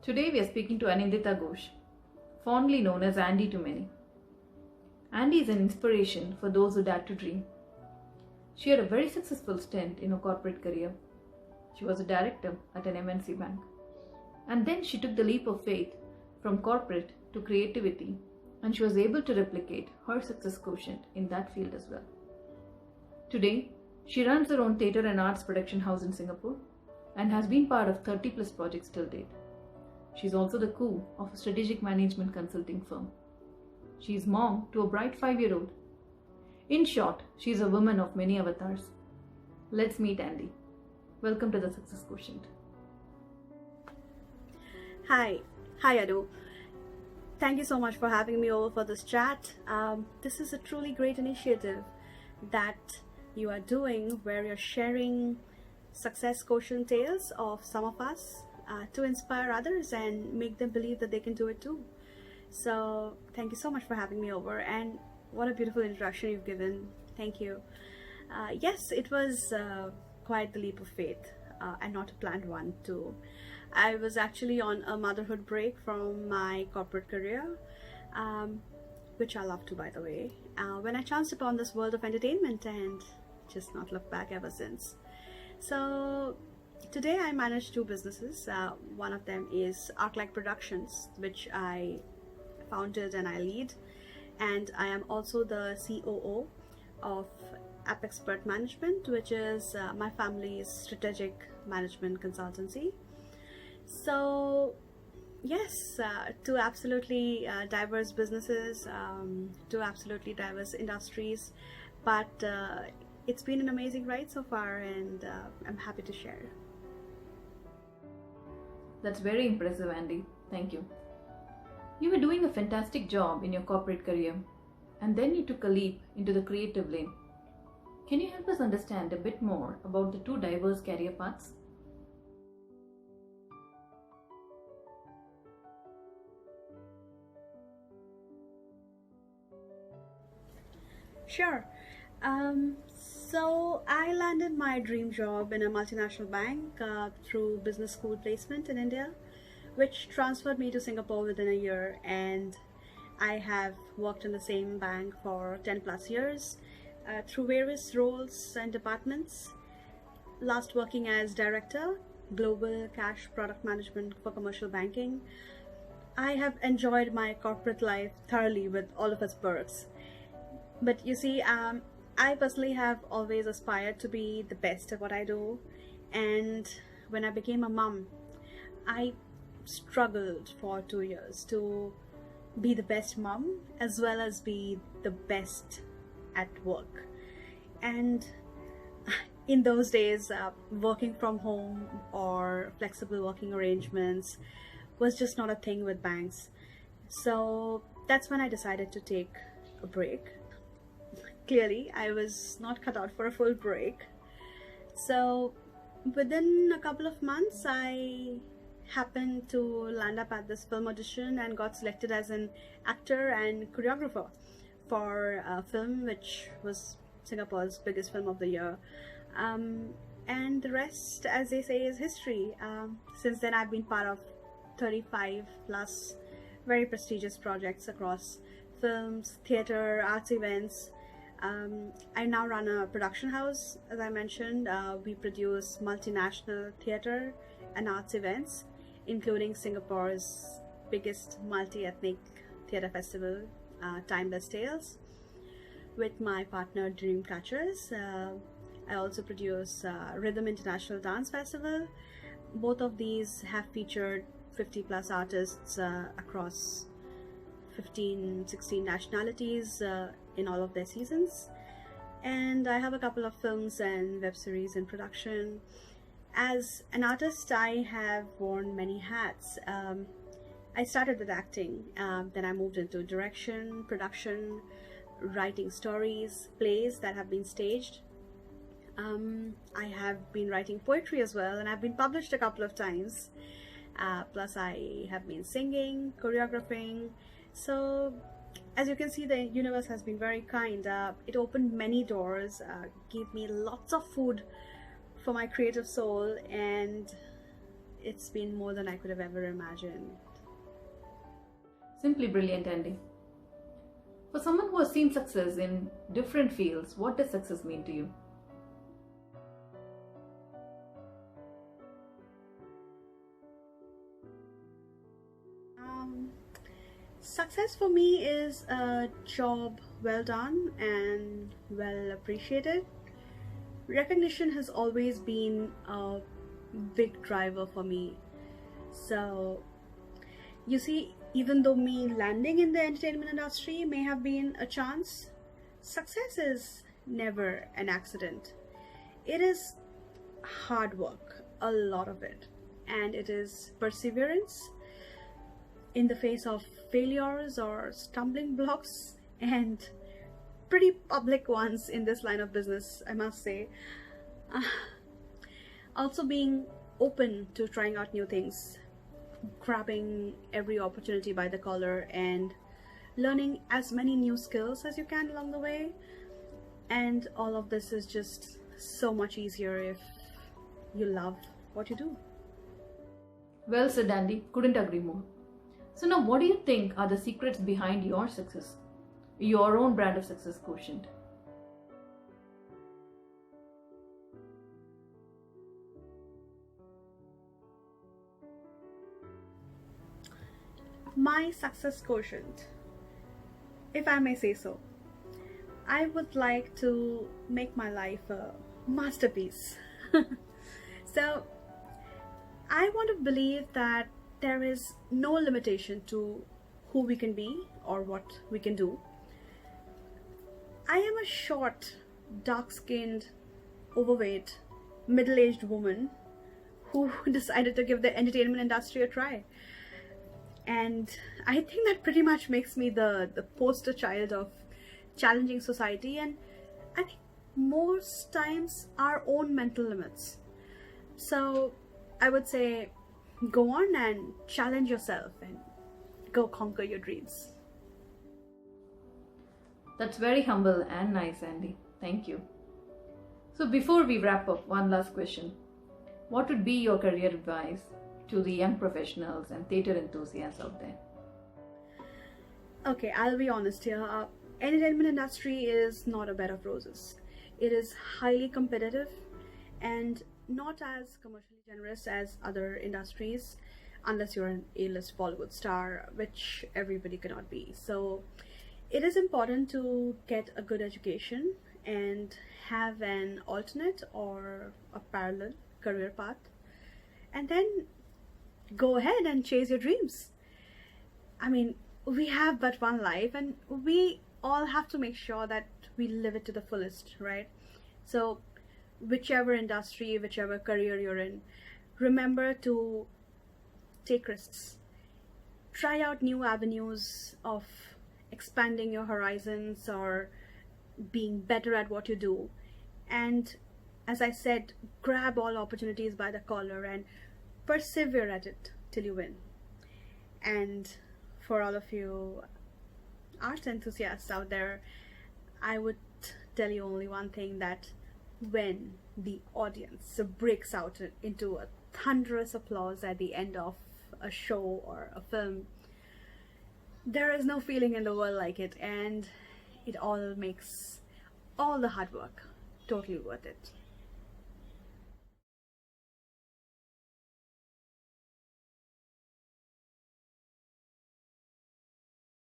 Today we are speaking to Anindita Ghosh, fondly known as Andy to many. Andy is an inspiration for those who dare to dream. She had a very successful stint in her corporate career. She was a director at an MNC bank. And then she took the leap of faith from corporate to creativity, and she was able to replicate her success quotient in that field as well. Today, she runs her own theatre and arts production house in Singapore and has been part of 30 plus projects till date. She is also the co of a strategic management consulting firm. She is mom to a bright 5-year-old. In short, she is a woman of many avatars. Let's meet Andy. Welcome to the Success Quotient. Hi Adu. Thank you so much for having me over for this chat. This is a truly great initiative that you are doing where you're sharing success quotient tales of some of us to inspire others and make them believe that they can do it too. So thank you so much for having me over, and what a beautiful introduction you've given. Thank you. Yes, it was quite the leap of faith and not a planned one too. I was actually on a motherhood break from my corporate career, which I love to, by the way, when I chanced upon this world of entertainment and just not looked back ever since. So today I manage two businesses. One of them is Arclight Productions, which I founded and I lead, and I am also the COO of AppExpert Management, which is my family's strategic management consultancy. So yes, two absolutely diverse businesses, two absolutely diverse industries, but it's been an amazing ride so far, and I'm happy to share. That's very impressive, Andy. Thank you. You were doing a fantastic job in your corporate career, and then you took a leap into the creative lane. Can you help us understand a bit more about the two diverse career paths? Sure. So I landed my dream job in a multinational bank through business school placement in India, which transferred me to Singapore within a year, and I have worked in the same bank for 10 plus years through various roles and departments. Last working as director, global cash product management for commercial banking. I have enjoyed my corporate life thoroughly with all of its perks. But you see, I personally have always aspired to be the best at what I do. And when I became a mom, I struggled for 2 years to be the best mom as well as be the best at work. And in those days, working from home or flexible working arrangements was just not a thing with banks. So that's when I decided to take a break. Clearly, I was not cut out for a full break. So within a couple of months, I happened to land up at this film audition and got selected as an actor and choreographer for a film which was Singapore's biggest film of the year. And the rest, as they say, is history. Since then, I've been part of 35 plus very prestigious projects across films, theatre, arts events. I now run a production house. As I mentioned, we produce multinational theatre and arts events, including Singapore's biggest multi-ethnic theatre festival, Timeless Tales, with my partner Dreamcatchers. I also produce Rhythm International Dance Festival. Both of these have featured 50 plus artists across 16 nationalities in all of their seasons. And I have a couple of films and web series in production. As an artist, I have worn many hats. I started with acting, then I moved into direction, production, writing stories, plays that have been staged. I have been writing poetry as well, and I've been published a couple of times. Plus I have been singing, choreographing. So as you can see, the universe has been very kind. It opened many doors, gave me lots of food for my creative soul, and it's been more than I could have ever imagined. Simply brilliant, Andy. For someone who has seen success in different fields, what does success mean to you? Success for me is a job well done and well appreciated. Recognition has always been a big driver for me. So, you see, even though me landing in the entertainment industry may have been a chance, success is never an accident. It is hard work, a lot of it, and it is perseverance in the face of failures or stumbling blocks, and pretty public ones in this line of business, I must say. Also being open to trying out new things, grabbing every opportunity by the collar and learning as many new skills as you can along the way. And all of this is just so much easier if you love what you do. Well said, Andy. Couldn't agree more. So now, what do you think are the secrets behind your success? Your own brand of success quotient? My success quotient, if I may say so, I would like to make my life a masterpiece. So, I want to believe that there is no limitation to who we can be or what we can do. I am a short, dark-skinned, overweight, middle-aged woman who decided to give the entertainment industry a try. And I think that pretty much makes me the poster child of challenging society, and I think most times our own mental limits. So I would say go on and challenge yourself and go conquer your dreams. That's very humble and nice, Andy. Thank you. So before we wrap up, one last question. What would be your career advice to the young professionals and theatre enthusiasts out there? Okay, I'll be honest here. Entertainment industry is not a bed of roses. It is highly competitive and not as commercially generous as other industries, unless you're an A-list Bollywood star, which everybody cannot be. So it is important to get a good education and have an alternate or a parallel career path, and then go ahead and chase your dreams. I mean, we have but one life, and we all have to make sure that we live it to the fullest, right? So whichever industry, whichever career you're in, remember to take risks. Try out new avenues of expanding your horizons or being better at what you do. And as I said, grab all opportunities by the collar and persevere at it till you win. And for all of you art enthusiasts out there, I would tell you only one thing, that when the audience breaks out into a thunderous applause at the end of a show or a film, there is no feeling in the world like it, and it all makes all the hard work totally worth it.